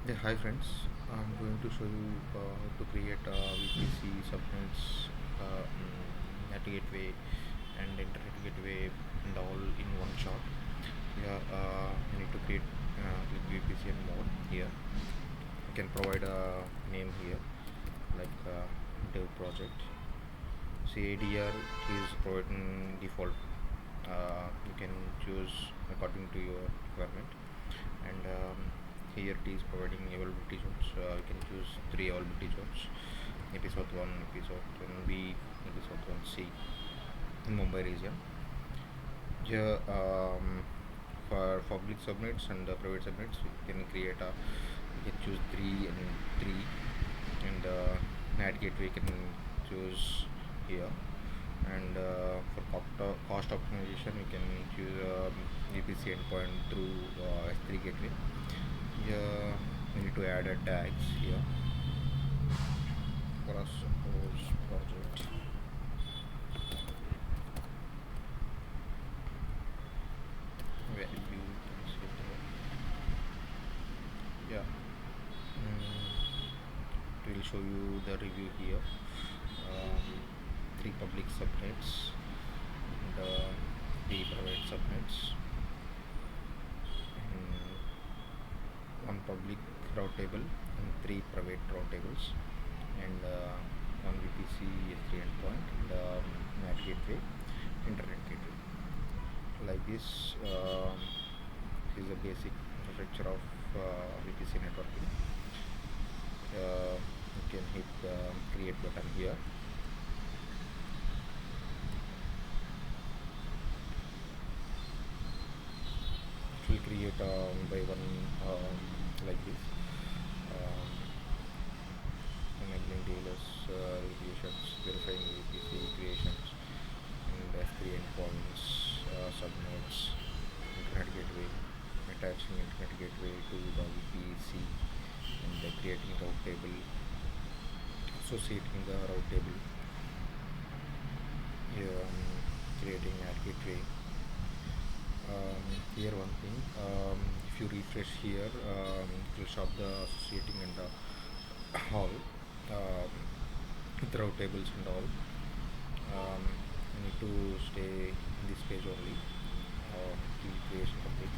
Yeah, hi friends. I'm going to show you how to create a VPC subnets, net gateway, and internet gateway, and all in one shot. Yeah, you need to create with VPC and more. Here, you can provide a name here like dev project. CADR is providing default. You can choose according to your requirement, and here it is providing availability zones. You can choose three availability zones: episode 1, episode 1B, episode 1C in Mumbai region. Here, for public subnets and the private subnets, you can create a you can choose 3 and NAT gateway you can choose here. And for cost optimization, you can choose VPC endpoint through S3 gateway. Here, you need to add a tags here for a suppose project. Where you can see there. Yeah. It will show you the review here. Um, three public subnets and three private subnets, and one public route table and three private route tables, and one VPC S3 endpoint and NAT gateway, internet gateway. Like this is the basic architecture of VPC networking. You can hit the create button here. It will create by one like this. Um, Enabling dealers creations, verifying VPC creations, and S3 endpoints, subnets, internet gateway, attaching internet gateway to the VPC, and creating route table, associating the route table, here creating ad gateway. Here one thing, if you refresh here, it will show the associating and all with route tables and all. You need to stay in this page only till creation complete.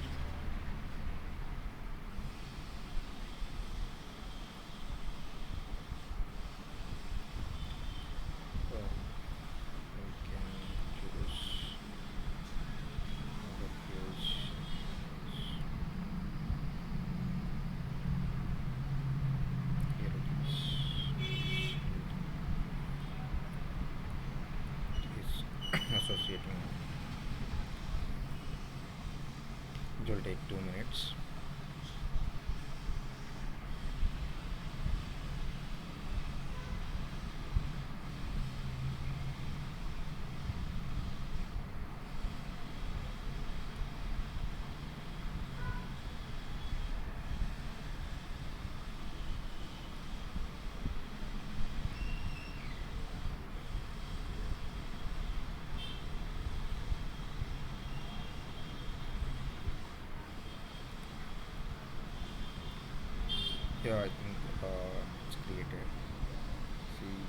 We can choose another page. Here it is. It is associating. It will take 2 minutes. Yeah, I think it's created. See,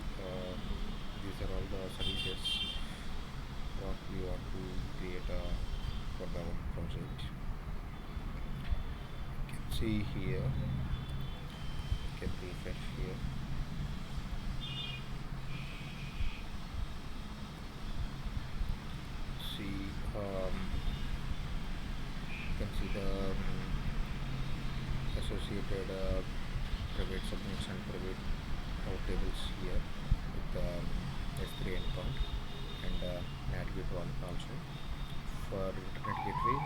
these are all the services what we want to create for the project. You can see here, you can refresh here. See, you can see the associated private subnets and private route tables here with the S3 endpoint and NAT gateway one also. For internet gateway,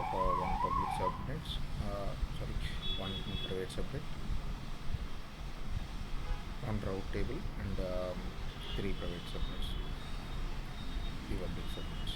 for one public subnets, sorry, one private subnet, one route table, and three private subnets, three public subnets.